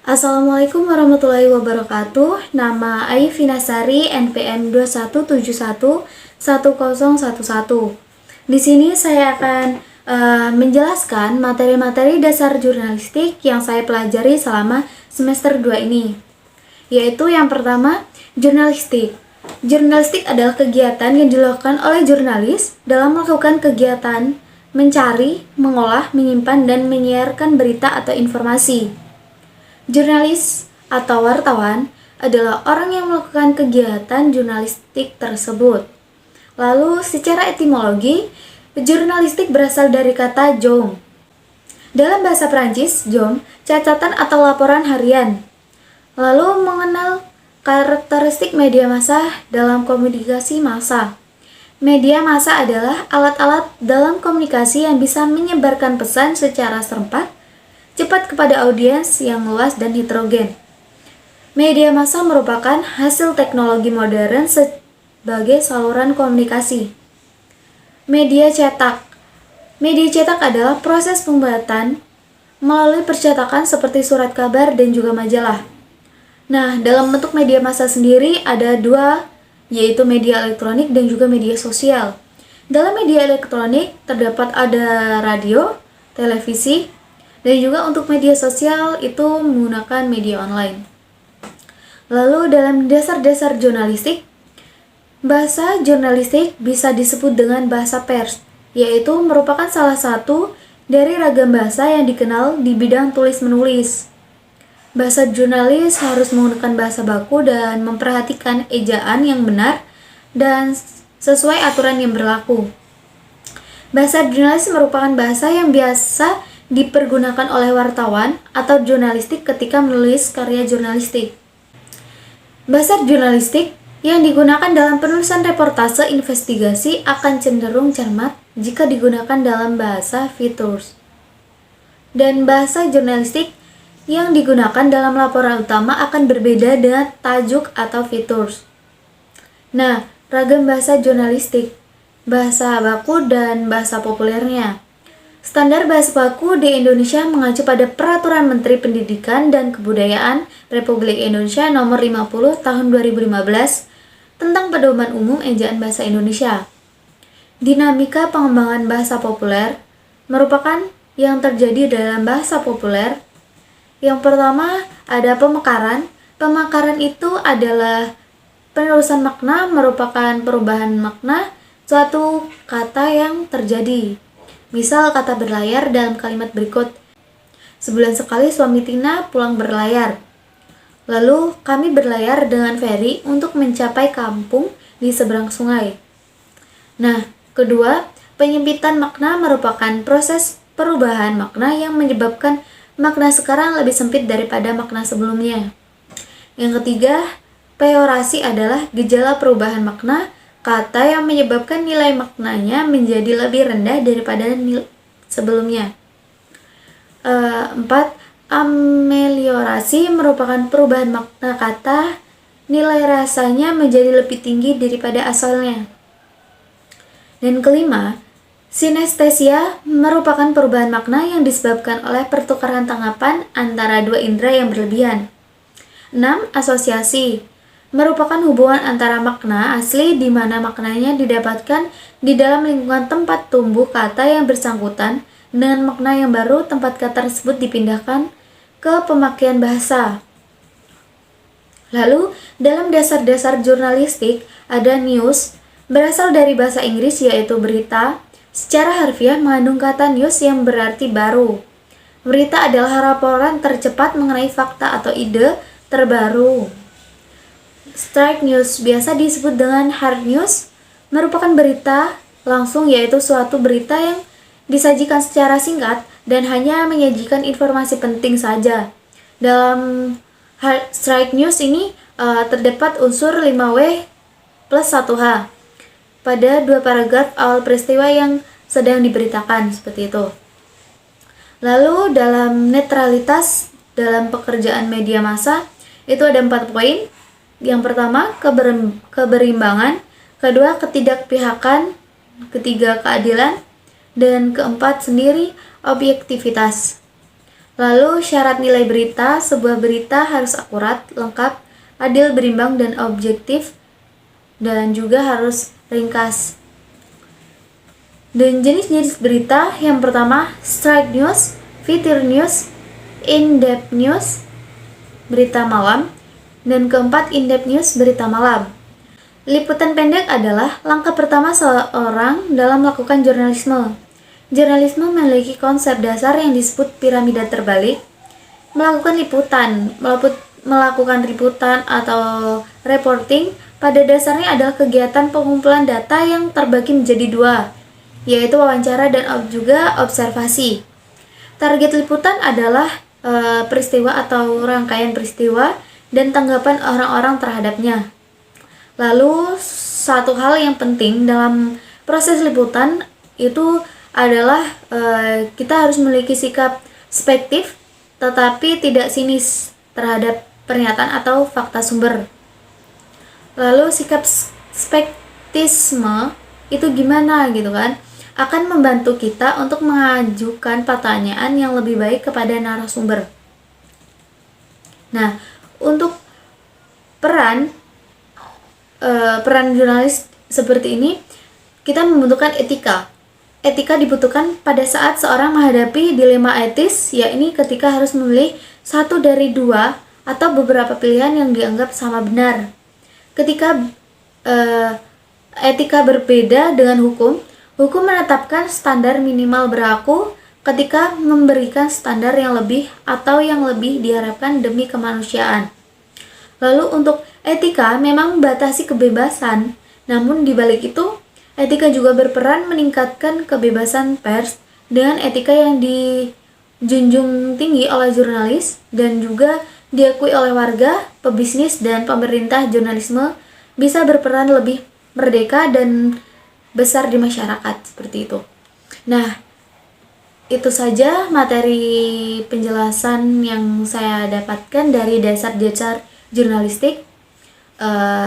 Assalamualaikum warahmatullahi wabarakatuh. Nama Ai Finasari, NPM 21711011. Di sini saya akan menjelaskan materi-materi dasar jurnalistik yang saya pelajari selama semester 2 ini. Yaitu yang pertama, jurnalistik. Jurnalistik adalah kegiatan yang dilakukan oleh jurnalis dalam melakukan kegiatan mencari, mengolah, menyimpan, dan menyiarkan berita atau informasi. Jurnalis atau wartawan adalah orang yang melakukan kegiatan jurnalistik tersebut. Lalu, secara etimologi, jurnalistik berasal dari kata jom. Dalam bahasa Prancis, jom, catatan atau laporan harian. Lalu, mengenal karakteristik media massa dalam komunikasi massa. Media massa adalah alat-alat dalam komunikasi yang bisa menyebarkan pesan secara serempak, cepat kepada audiens yang luas dan heterogen. Media massa merupakan hasil teknologi modern sebagai saluran komunikasi. Media cetak. Media cetak adalah proses pembuatan melalui percetakan seperti surat kabar dan juga majalah. Nah, dalam bentuk media massa sendiri ada dua, yaitu media elektronik dan juga media sosial. Dalam media elektronik terdapat ada radio, televisi, dan juga untuk media sosial itu menggunakan media online. Lalu dalam dasar-dasar jurnalistik, bahasa jurnalistik bisa disebut dengan bahasa pers, yaitu merupakan salah satu dari ragam bahasa yang dikenal di bidang tulis-menulis. Bahasa jurnalis harus menggunakan bahasa baku dan memperhatikan ejaan yang benar dan sesuai aturan yang berlaku. Bahasa jurnalis merupakan bahasa yang biasa dipergunakan oleh wartawan atau jurnalistik ketika menulis karya jurnalistik. Bahasa jurnalistik yang digunakan dalam penulisan reportase investigasi akan cenderung cermat jika digunakan dalam bahasa fitur. Dan bahasa jurnalistik yang digunakan dalam laporan utama akan berbeda dengan tajuk atau fitur. Nah, ragam bahasa jurnalistik, bahasa baku dan bahasa populernya. Standar bahasa baku di Indonesia mengacu pada Peraturan Menteri Pendidikan dan Kebudayaan Republik Indonesia Nomor 50 Tahun 2015 tentang Pedoman Umum Ejaan Bahasa Indonesia. Dinamika pengembangan bahasa populer merupakan yang terjadi dalam bahasa populer. Yang pertama ada pemekaran. Pemekaran itu adalah penerusan makna, merupakan perubahan makna suatu kata yang terjadi. Misal kata berlayar dalam kalimat berikut. Sebulan sekali suami Tina pulang berlayar. Lalu kami berlayar dengan feri untuk mencapai kampung di seberang sungai. Nah, kedua, penyempitan makna merupakan proses perubahan makna yang menyebabkan makna sekarang lebih sempit daripada makna sebelumnya. Yang ketiga, peorasi adalah gejala perubahan makna kata yang menyebabkan nilai maknanya menjadi lebih rendah daripada sebelumnya. 4. Ameliorasi merupakan perubahan makna kata, nilai rasanya menjadi lebih tinggi daripada asalnya. Dan kelima, sinestesia merupakan perubahan makna yang disebabkan oleh pertukaran tanggapan antara dua indera yang berlebihan. 6. Asosiasi merupakan hubungan antara makna asli di mana maknanya didapatkan di dalam lingkungan tempat tumbuh kata yang bersangkutan dengan makna yang baru tempat kata tersebut dipindahkan ke pemakaian bahasa. Lalu, dalam dasar-dasar jurnalistik ada news, berasal dari bahasa Inggris yaitu berita. Secara harfiah mengandung kata news yang berarti baru. Berita adalah laporan tercepat mengenai fakta atau ide terbaru. Straight news biasa disebut dengan hard news, merupakan berita langsung yaitu suatu berita yang disajikan secara singkat dan hanya menyajikan informasi penting saja. Dalam hard straight news ini terdapat unsur 5W plus 1H. Pada dua paragraf awal peristiwa yang sedang diberitakan, seperti itu. Lalu dalam netralitas dalam pekerjaan media massa itu ada 4 poin. Yang pertama, keberimbangan. Kedua, ketidakpihakan. Ketiga, keadilan. Dan keempat sendiri, objektivitas. Lalu syarat nilai berita, sebuah berita harus akurat, lengkap, adil, berimbang, dan objektif, dan juga harus ringkas. Dan jenis-jenis berita yang pertama, strike news, feature news, in-depth news, berita malam, dan keempat, in-depth news, berita malam. Liputan pendek adalah langkah pertama seorang dalam melakukan jurnalisme. Jurnalisme memiliki konsep dasar yang disebut piramida terbalik. Melakukan liputan atau reporting pada dasarnya adalah kegiatan pengumpulan data yang terbagi menjadi dua, yaitu wawancara dan juga observasi. Target liputan adalah peristiwa atau rangkaian peristiwa dan tanggapan orang-orang terhadapnya. Lalu satu hal yang penting dalam proses liputan itu adalah kita harus memiliki sikap spektif tetapi tidak sinis terhadap pernyataan atau fakta sumber. Lalu sikap spektisme itu gimana gitu kan? Akan membantu kita untuk mengajukan pertanyaan yang lebih baik kepada narasumber. Nah, untuk peran jurnalis seperti ini, kita membutuhkan etika. Etika dibutuhkan pada saat seorang menghadapi dilema etis, yakni ketika harus memilih satu dari dua atau beberapa pilihan yang dianggap sama benar. Ketika etika berbeda dengan hukum menetapkan standar minimal berlaku ketika memberikan standar yang lebih atau yang lebih diharapkan demi kemanusiaan. Lalu untuk etika memang membatasi kebebasan, namun di balik itu etika juga berperan meningkatkan kebebasan pers dengan etika yang dijunjung tinggi oleh jurnalis dan juga diakui oleh warga, pebisnis, dan pemerintah. Jurnalisme bisa berperan lebih merdeka dan besar di masyarakat seperti itu. Nah, itu saja materi penjelasan yang saya dapatkan dari dasar-dasar jurnalistik.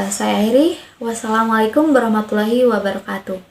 Saya akhiri. Wassalamualaikum warahmatullahi wabarakatuh.